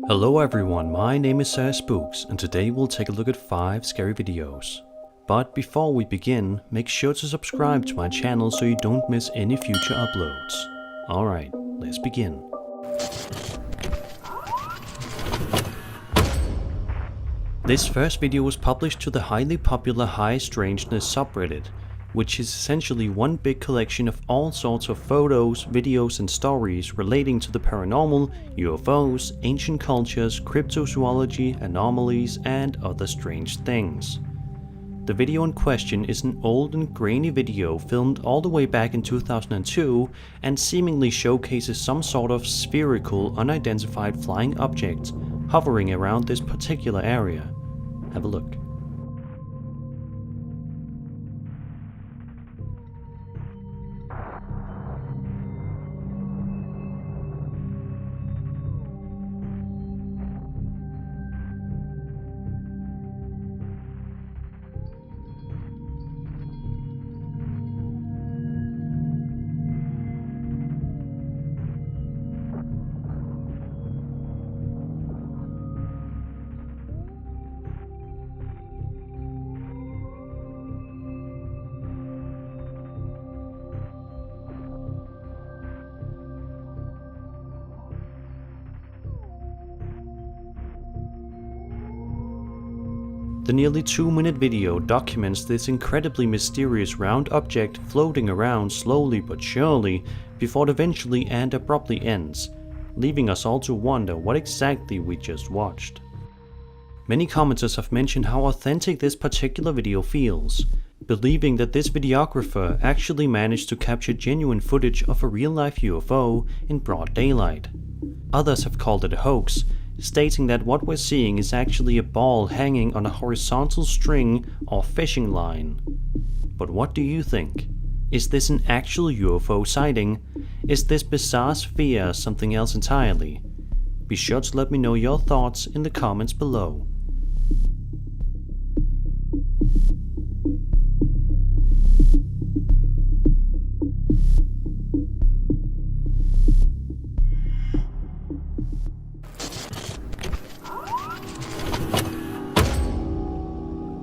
Hello everyone, my name is Sir Spooks and today we'll take a look at 5 scary videos. But before we begin, make sure to subscribe to my channel so you don't miss any future uploads. Alright, let's begin. This first video was published to the highly popular High Strangeness subreddit, which is essentially one big collection of all sorts of photos, videos and stories relating to the paranormal, UFOs, ancient cultures, cryptozoology, anomalies and other strange things. The video in question is an old and grainy video filmed all the way back in 2002 and seemingly showcases some sort of spherical, unidentified flying object hovering around this particular area. Have a look. The nearly 2-minute video documents this incredibly mysterious round object floating around slowly but surely before it eventually and abruptly ends, leaving us all to wonder what exactly we just watched. Many commenters have mentioned how authentic this particular video feels, believing that this videographer actually managed to capture genuine footage of a real-life UFO in broad daylight. Others have called it a hoax, stating that what we're seeing is actually a ball hanging on a horizontal string or fishing line. But what do you think? Is this an actual UFO sighting? Is this bizarre sphere something else entirely? Be sure to let me know your thoughts in the comments below.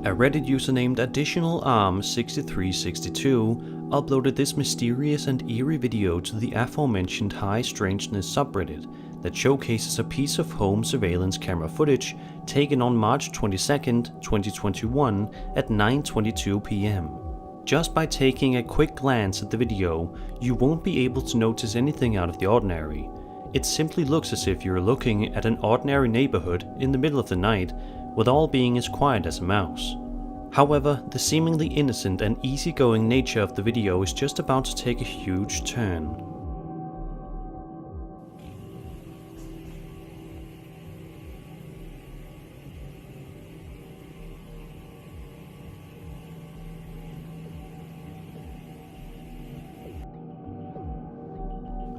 A Reddit user named AdditionalArm6362 uploaded this mysterious and eerie video to the aforementioned High Strangeness subreddit that showcases a piece of home surveillance camera footage taken on March 22nd, 2021 at 9:22 p.m. Just by taking a quick glance at the video, you won't be able to notice anything out of the ordinary. It simply looks as if you're looking at an ordinary neighborhood in the middle of the night, with all being as quiet as a mouse. However, the seemingly innocent and easygoing nature of the video is just about to take a huge turn.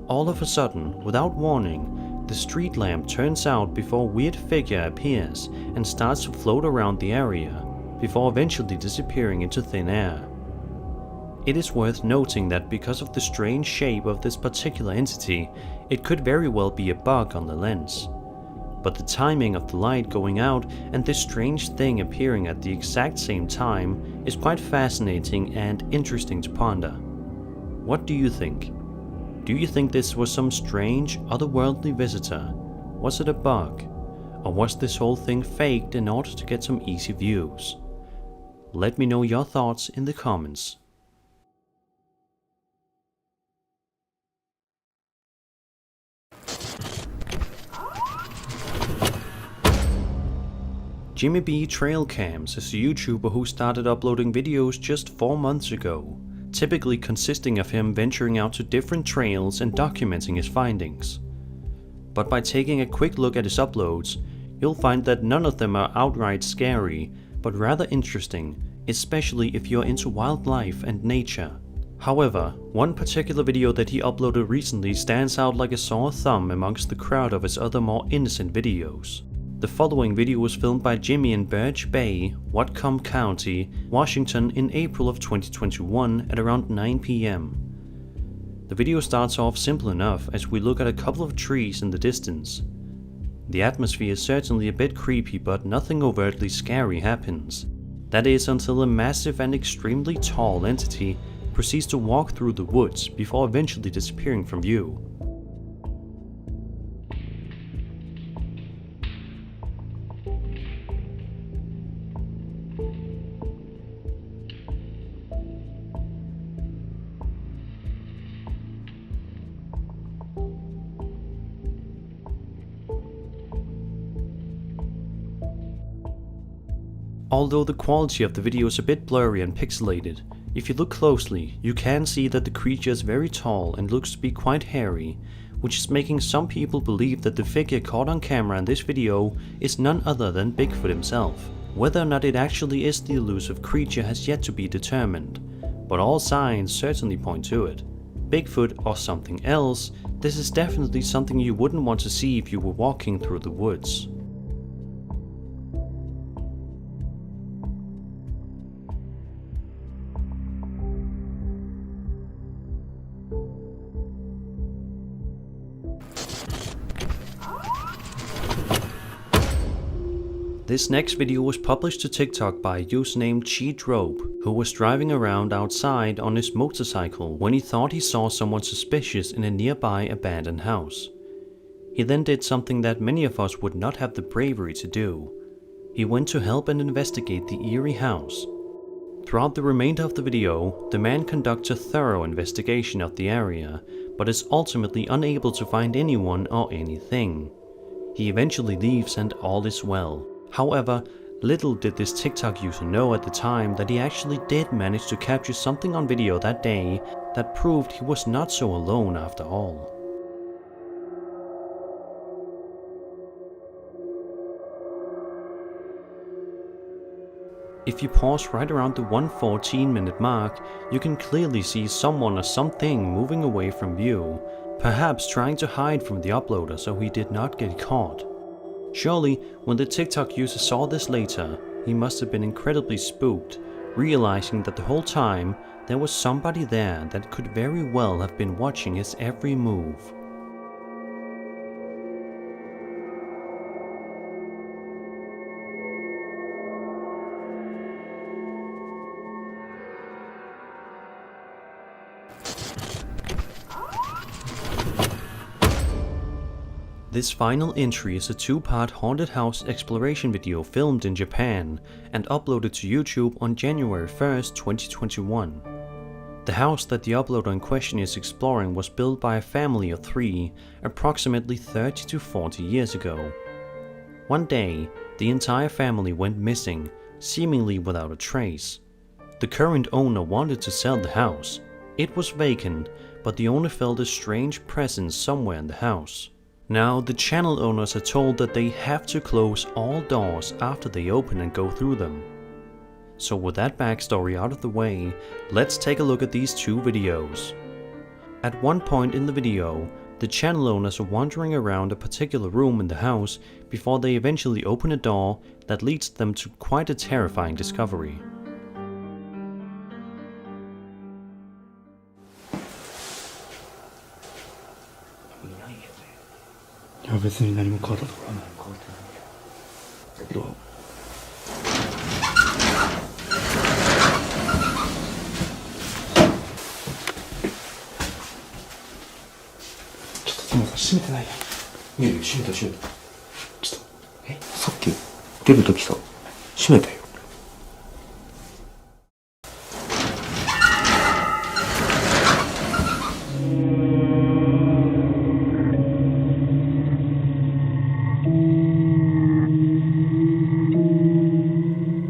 All of a sudden, without warning, the street lamp turns out before a weird figure appears and starts to float around the area, before eventually disappearing into thin air. It is worth noting that because of the strange shape of this particular entity, it could very well be a bug on the lens. But the timing of the light going out and this strange thing appearing at the exact same time is quite fascinating and interesting to ponder. What do you think? Do you think this was some strange, otherworldly visitor? Was it a bug? Or was this whole thing faked in order to get some easy views? Let me know your thoughts in the comments. Jimmy B Trailcams is a YouTuber who started uploading videos just 4 months ago, typically consisting of him venturing out to different trails and documenting his findings. But by taking a quick look at his uploads, you'll find that none of them are outright scary, but rather interesting, especially if you're into wildlife and nature. However, one particular video that he uploaded recently stands out like a sore thumb amongst the crowd of his other more innocent videos. The following video was filmed by Jimmy in Birch Bay, Whatcom County, Washington in April of 2021 at around 9 p.m. The video starts off simple enough as we look at a couple of trees in the distance. The atmosphere is certainly a bit creepy, but nothing overtly scary happens. That is until a massive and extremely tall entity proceeds to walk through the woods before eventually disappearing from view. Although the quality of the video is a bit blurry and pixelated, if you look closely, you can see that the creature is very tall and looks to be quite hairy, which is making some people believe that the figure caught on camera in this video is none other than Bigfoot himself. Whether or not it actually is the elusive creature has yet to be determined, but all signs certainly point to it. Bigfoot or something else, this is definitely something you wouldn't want to see if you were walking through the woods. This next video was published to TikTok by a user named Cheedrope, who was driving around outside on his motorcycle when he thought he saw someone suspicious in a nearby abandoned house. He then did something that many of us would not have the bravery to do. He went to help and investigate the eerie house. Throughout the remainder of the video, the man conducts a thorough investigation of the area, but is ultimately unable to find anyone or anything. He eventually leaves and all is well. However, little did this TikTok user know at the time that he actually did manage to capture something on video that day that proved he was not so alone after all. If you pause right around the 1:14-minute mark, you can clearly see someone or something moving away from view, perhaps trying to hide from the uploader so he did not get caught. Surely, when the TikTok user saw this later, he must have been incredibly spooked, realizing that the whole time there was somebody there that could very well have been watching his every move. This final entry is a two-part haunted house exploration video filmed in Japan and uploaded to YouTube on January 1st, 2021. The house that the uploader in question is exploring was built by a family of 3 approximately 30 to 40 years ago. One day, the entire family went missing, seemingly without a trace. The current owner wanted to sell the house. It was vacant, but the owner felt a strange presence somewhere in the house. Now, the channel owners are told that they have to close all doors after they open and go through them. So with that backstory out of the way, let's take a look at these 2 videos. At one point in the video, the channel owners are wandering around a particular room in the house before they eventually open a door that leads them to quite a terrifying discovery.いや別に何も変わったところはない。変わってないけど。ちょっとすみません、閉めてないやん。いやいや、閉めた。ちょっと。さっき出るときさ、閉めたよ。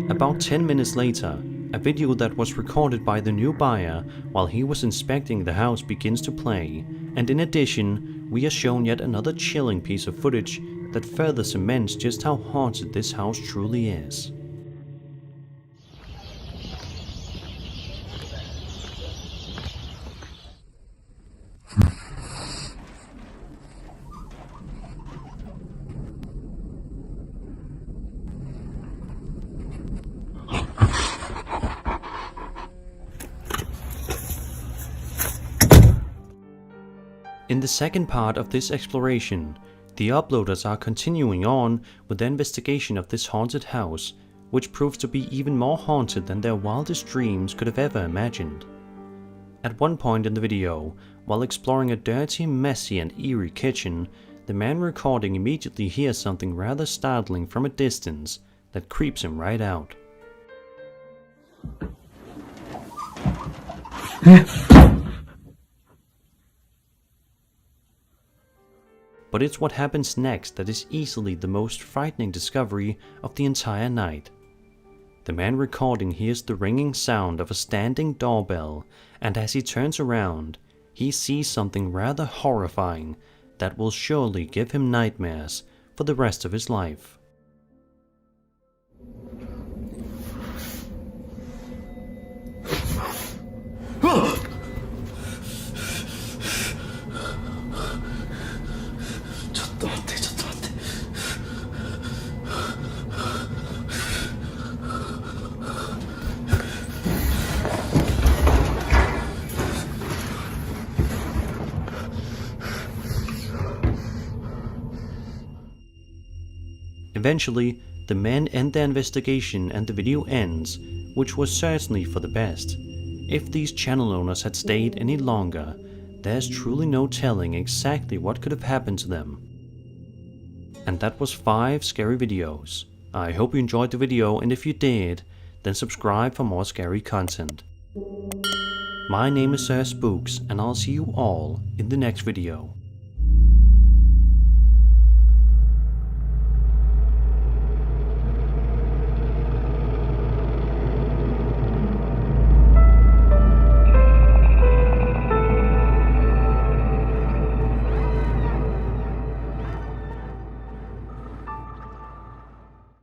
About 10 minutes later, a video that was recorded by the new buyer while he was inspecting the house begins to play, and in addition, we are shown yet another chilling piece of footage that further cements just how haunted this house truly is. In the second part of this exploration, The uploaders are continuing on with their investigation of this haunted house, which proves to be even more haunted than their wildest dreams could have ever imagined. At one point in the video, while exploring a dirty, messy and eerie kitchen, the man recording immediately hears something rather startling from a distance that creeps him right out. But it's what happens next that is easily the most frightening discovery of the entire night. The man recording hears the ringing sound of a standing doorbell, and as he turns around, he sees something rather horrifying that will surely give him nightmares for the rest of his life. Eventually, the men end their investigation and the video ends, which was certainly for the best. If these channel owners had stayed any longer, there's truly no telling exactly what could have happened to them. And that was 5 scary videos. I hope you enjoyed the video, and if you did, then subscribe for more scary content. My name is Sir Spooks, and I'll see you all in the next video.